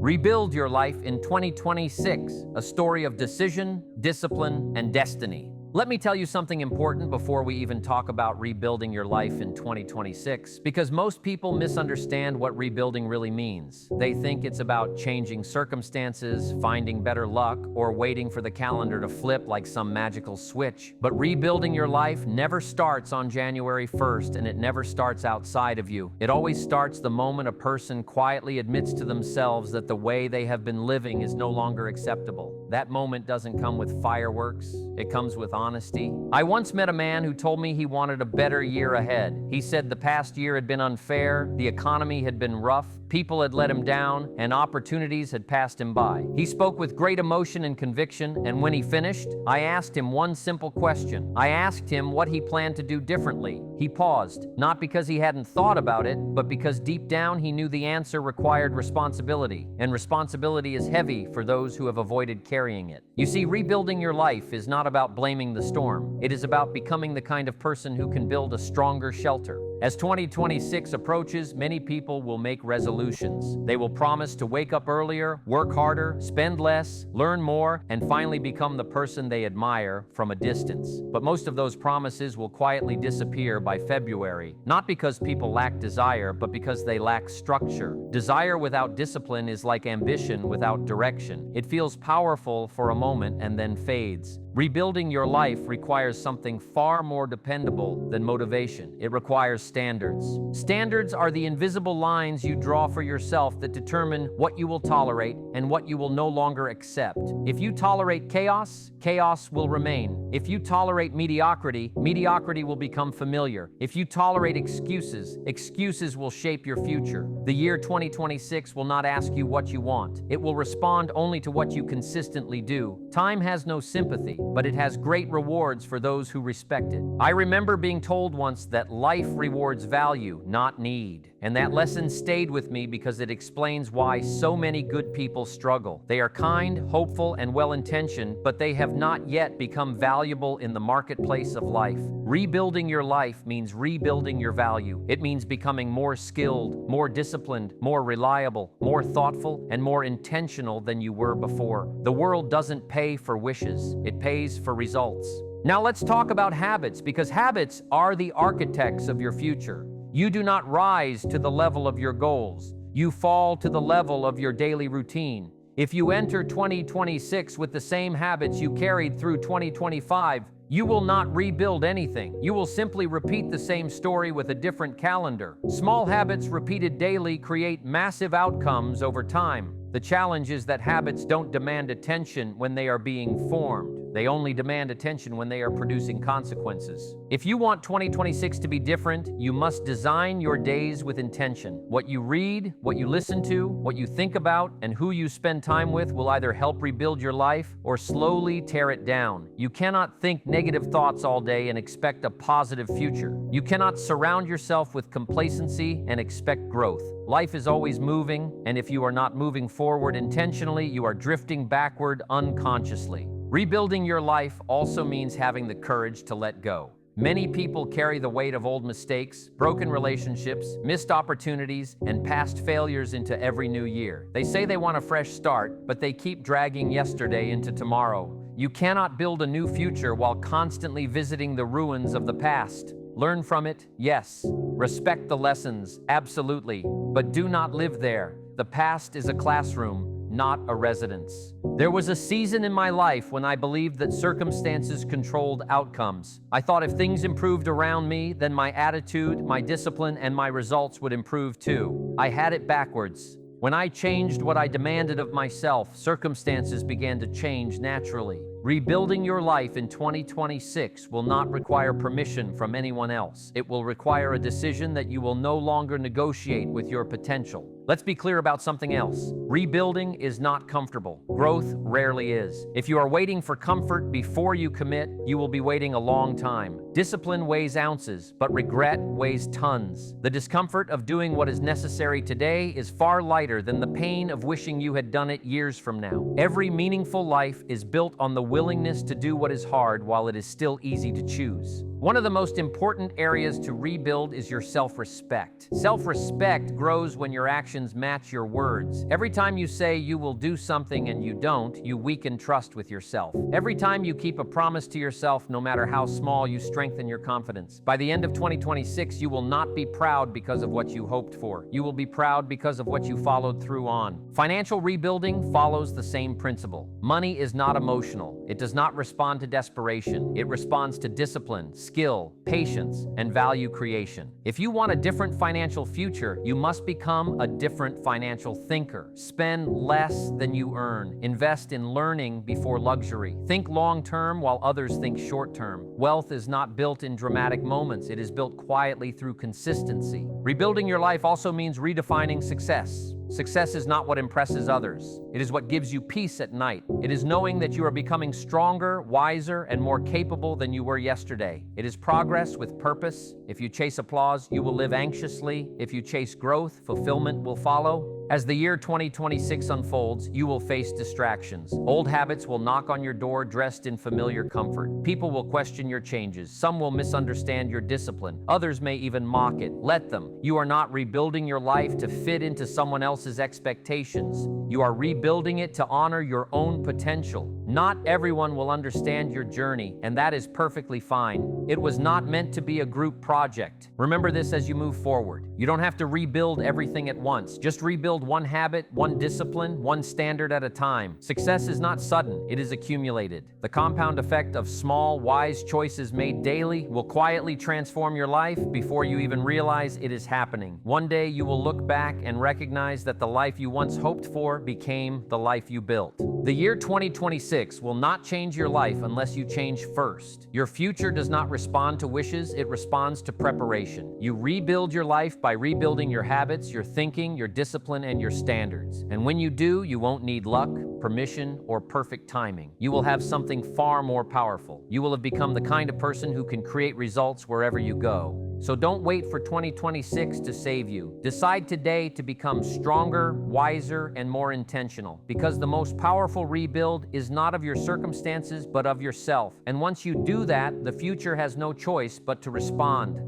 Rebuild your life in 2026, a story of decision, discipline, and destiny. Let me tell you something important before we even talk about rebuilding your life in 2026, because most people misunderstand what rebuilding really means. They think it's about changing circumstances, finding better luck, or waiting for the calendar to flip like some magical switch. But rebuilding your life never starts on January 1st, and it never starts outside of you. It always starts the moment a person quietly admits to themselves that the way they have been living is no longer acceptable. That moment doesn't come with fireworks. It comes with honesty. I once met a man who told me he wanted a better year ahead. He said the past year had been unfair, the economy had been rough, people had let him down, and opportunities had passed him by. He spoke with great emotion and conviction, and when he finished, I asked him one simple question. I asked him what he planned to do differently. He paused, not because he hadn't thought about it, but because deep down he knew the answer required responsibility, and responsibility is heavy for those who have avoided carrying it. You see, rebuilding your life is not about blaming the storm. It is about becoming the kind of person who can build a stronger shelter. As 2026 approaches, many people will make resolutions. They will promise to wake up earlier, work harder, spend less, learn more, and finally become the person they admire from a distance. But most of those promises will quietly disappear by February, not because people lack desire, but because they lack structure. Desire without discipline is like ambition without direction. It feels powerful for a moment and then fades. Rebuilding your life requires something far more dependable than motivation. It requires standards. Standards are the invisible lines you draw for yourself that determine what you will tolerate and what you will no longer accept. If you tolerate chaos, chaos will remain. If you tolerate mediocrity, mediocrity will become familiar. If you tolerate excuses, excuses will shape your future. The year 2026 will not ask you what you want. It will respond only to what you consistently do. Time has no sympathy, but it has great rewards for those who respect it. I remember being told once that life rewards value, not need. And that lesson stayed with me because it explains why so many good people struggle. They are kind, hopeful, and well-intentioned, but they have not yet become valuable in the marketplace of life. Rebuilding your life means rebuilding your value. It means becoming more skilled, more disciplined, more reliable, more thoughtful, and more intentional than you were before. The world doesn't pay for wishes. It pays for results. Now let's talk about habits, because habits are the architects of your future. You do not rise to the level of your goals. You fall to the level of your daily routine. If you enter 2026 with the same habits you carried through 2025, you will not rebuild anything. You will simply repeat the same story with a different calendar. Small habits repeated daily create massive outcomes over time. The challenge is that habits don't demand attention when they are being formed. They only demand attention when they are producing consequences. If you want 2026 to be different, you must design your days with intention. What you read, what you listen to, what you think about, and who you spend time with will either help rebuild your life or slowly tear it down. You cannot think negative thoughts all day and expect a positive future. You cannot surround yourself with complacency and expect growth. Life is always moving, and if you are not moving forward intentionally, you are drifting backward unconsciously. Rebuilding your life also means having the courage to let go. Many people carry the weight of old mistakes, broken relationships, missed opportunities, and past failures into every new year. They say they want a fresh start, but they keep dragging yesterday into tomorrow. You cannot build a new future while constantly visiting the ruins of the past. Learn from it, yes. Respect the lessons, absolutely. But do not live there. The past is a classroom, not a residence. There was a season in my life when I believed that circumstances controlled outcomes. I thought if things improved around me, then my attitude, my discipline, and my results would improve too. I had it backwards. When I changed what I demanded of myself, circumstances began to change naturally. Rebuilding your life in 2026 will not require permission from anyone else. It will require a decision that you will no longer negotiate with your potential. Let's be clear about something else. Rebuilding is not comfortable. Growth rarely is. If you are waiting for comfort before you commit, you will be waiting a long time. Discipline weighs ounces, but regret weighs tons. The discomfort of doing what is necessary today is far lighter than the pain of wishing you had done it years from now. Every meaningful life is built on the willingness to do what is hard while it is still easy to choose. One of the most important areas to rebuild is your self-respect. Self-respect grows when your actions match your words. Every time you say you will do something and you don't, you weaken trust with yourself. Every time you keep a promise to yourself, no matter how small, you strengthen your confidence. By the end of 2026, you will not be proud because of what you hoped for. You will be proud because of what you followed through on. Financial rebuilding follows the same principle. Money is not emotional. It does not respond to desperation. It responds to discipline, skill, patience, and value creation. If you want a different financial future, you must become a different financial thinker. Spend less than you earn. Invest in learning before luxury. Think long-term while others think short-term. Wealth is not built in dramatic moments. It is built quietly through consistency. Rebuilding your life also means redefining success. Success is not what impresses others. It is what gives you peace at night. It is knowing that you are becoming stronger, wiser, and more capable than you were yesterday. It is progress with purpose. If you chase applause, you will live anxiously. If you chase growth, fulfillment will follow. As the year 2026 unfolds, you will face distractions. Old habits will knock on your door dressed in familiar comfort. People will question your changes. Some will misunderstand your discipline. Others may even mock it. Let them. You are not rebuilding your life to fit into someone else's expectations. You are rebuilding it to honor your own potential. Not everyone will understand your journey, and that is perfectly fine. It was not meant to be a group project. Remember this as you move forward. You don't have to rebuild everything at once. Just rebuild one habit, one discipline, one standard at a time. Success is not sudden, it is accumulated. The compound effect of small, wise choices made daily will quietly transform your life before you even realize it is happening. One day you will look back and recognize that the life you once hoped for became the life you built. The year 2026 will not change your life unless you change first. Your future does not respond to wishes, it responds to preparation. You rebuild your life by rebuilding your habits, your thinking, your discipline, and your standards. And when you do, you won't need luck, permission, or perfect timing. You will have something far more powerful. You will have become the kind of person who can create results wherever you go. So don't wait for 2026 to save you. Decide today to become stronger, wiser, and more intentional. Because the most powerful rebuild is not of your circumstances, but of yourself. And once you do that, the future has no choice but to respond.